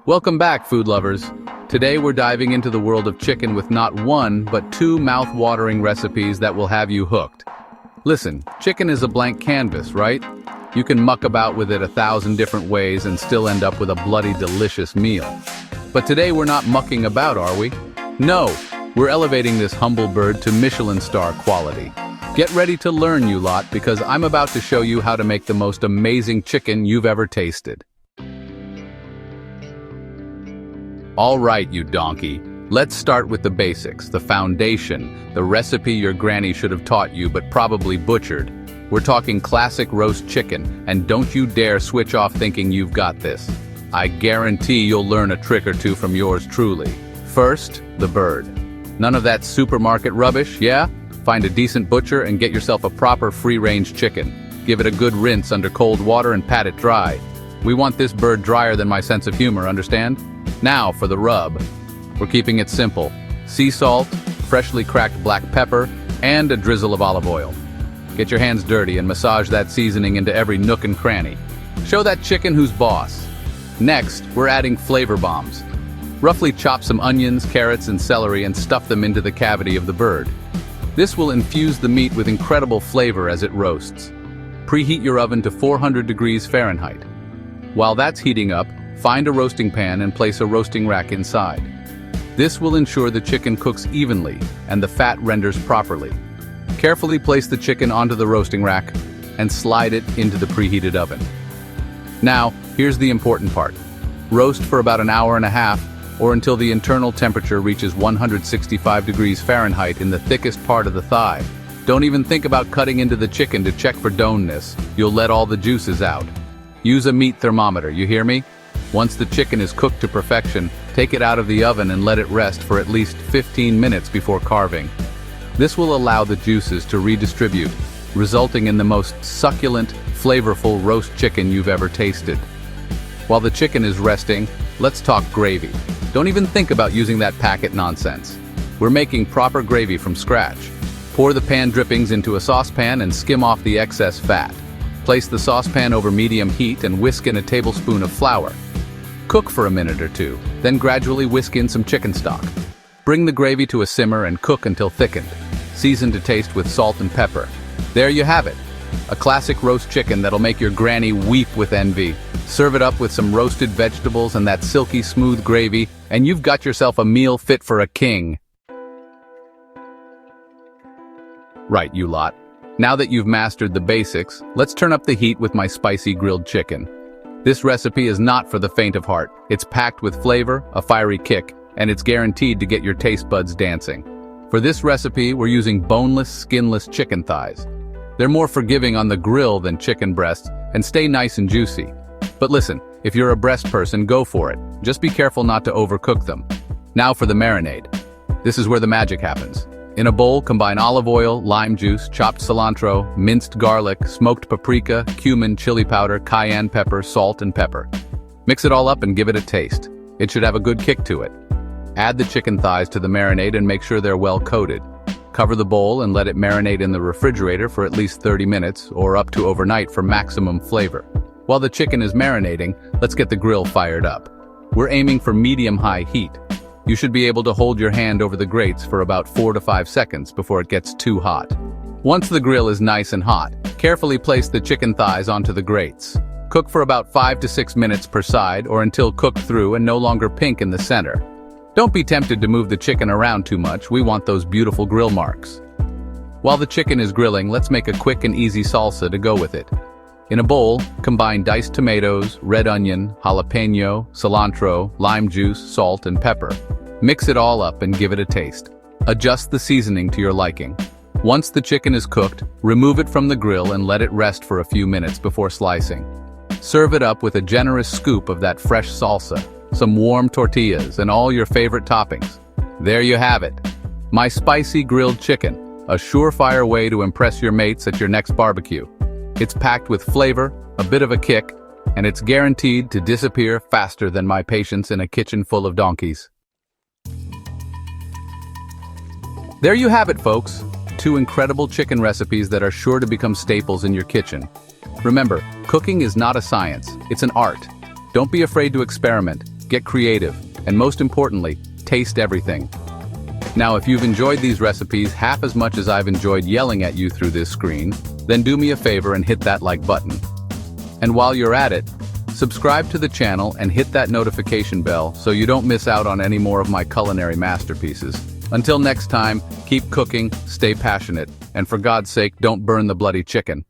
Welcome back, food lovers. Today we're diving into the world of chicken with not one, but two mouth-watering recipes that will have you hooked. Listen, chicken is a blank canvas, right? You can muck about with it 1,000 different ways and still end up with a bloody delicious meal. But today we're not mucking about, are we? No, we're elevating this humble bird to Michelin star quality. Get ready to learn, you lot, because I'm about to show you how to make the most amazing chicken you've ever tasted. All right, you donkey. Let's start with the basics, the foundation, the recipe your granny should have taught you but probably butchered. We're talking classic roast chicken, and don't you dare switch off thinking you've got this. I guarantee you'll learn a trick or two from yours truly. First, the bird. None of that supermarket rubbish, yeah? Find a decent butcher and get yourself a proper free-range chicken. Give it a good rinse under cold water and pat it dry. We want this bird drier than my sense of humor, understand? Now for the rub. We're keeping it simple. Sea salt, freshly cracked black pepper, and a drizzle of olive oil. Get your hands dirty and massage that seasoning into every nook and cranny. Show that chicken who's boss. Next, we're adding flavor bombs. Roughly chop some onions, carrots, and celery and stuff them into the cavity of the bird. This will infuse the meat with incredible flavor as it roasts. Preheat your oven to 400 degrees Fahrenheit. While that's heating up, find a roasting pan and place a roasting rack inside. This will ensure the chicken cooks evenly and the fat renders properly. Carefully place the chicken onto the roasting rack and slide it into the preheated oven. Now, here's the important part. Roast for about an hour and a half or until the internal temperature reaches 165 degrees Fahrenheit in the thickest part of the thigh. Don't even think about cutting into the chicken to check for doneness. You'll let all the juices out. Use a meat thermometer, you hear me? Once the chicken is cooked to perfection, take it out of the oven and let it rest for at least 15 minutes before carving. This will allow the juices to redistribute, resulting in the most succulent, flavorful roast chicken you've ever tasted. While the chicken is resting, let's talk gravy. Don't even think about using that packet nonsense. We're making proper gravy from scratch. Pour the pan drippings into a saucepan and skim off the excess fat. Place the saucepan over medium heat and whisk in a tablespoon of flour. Cook for a minute or two, then gradually whisk in some chicken stock. Bring the gravy to a simmer and cook until thickened. Season to taste with salt and pepper. There you have it. A classic roast chicken that'll make your granny weep with envy. Serve it up with some roasted vegetables and that silky smooth gravy, and you've got yourself a meal fit for a king. Right, you lot. Now that you've mastered the basics, let's turn up the heat with my spicy grilled chicken. This recipe is not for the faint of heart. It's packed with flavor, a fiery kick, and it's guaranteed to get your taste buds dancing. For this recipe, we're using boneless, skinless chicken thighs. They're more forgiving on the grill than chicken breasts and stay nice and juicy. But listen, if you're a breast person, go for it. Just be careful not to overcook them. Now for the marinade. This is where the magic happens. In a bowl, combine olive oil, lime juice, chopped cilantro, minced garlic, smoked paprika, cumin, chili powder, cayenne pepper, salt, and pepper. Mix it all up and give it a taste. It should have a good kick to it. Add the chicken thighs to the marinade and make sure they're well coated. Cover the bowl and let it marinate in the refrigerator for at least 30 minutes or up to overnight for maximum flavor. While the chicken is marinating, let's get the grill fired up. We're aiming for medium-high heat. You should be able to hold your hand over the grates for about 4 to 5 seconds before it gets too hot. Once the grill is nice and hot, carefully place the chicken thighs onto the grates. Cook for about 5 to 6 minutes per side or until cooked through and no longer pink in the center. Don't be tempted to move the chicken around too much. We want those beautiful grill marks. While the chicken is grilling, let's make a quick and easy salsa to go with it. In a bowl, combine diced tomatoes, red onion, jalapeno, cilantro, lime juice, salt, and pepper. Mix it all up and give it a taste. Adjust the seasoning to your liking. Once the chicken is cooked, remove it from the grill and let it rest for a few minutes before slicing. Serve it up with a generous scoop of that fresh salsa, some warm tortillas, and all your favorite toppings. There you have it. My spicy grilled chicken, a surefire way to impress your mates at your next barbecue. It's packed with flavor, a bit of a kick, and it's guaranteed to disappear faster than my patience in a kitchen full of donkeys. There you have it, folks. 2 incredible chicken recipes that are sure to become staples in your kitchen. Remember, cooking is not a science, it's an art. Don't be afraid to experiment. get creative, and most importantly, taste everything. Now, if you've enjoyed these recipes half as much as I've enjoyed yelling at you through this screen, then do me a favor and hit that like button. And while you're at it, subscribe to the channel and hit that notification bell so you don't miss out on any more of my culinary masterpieces. Until next time, keep cooking, stay passionate, and for God's sake, don't burn the bloody chicken.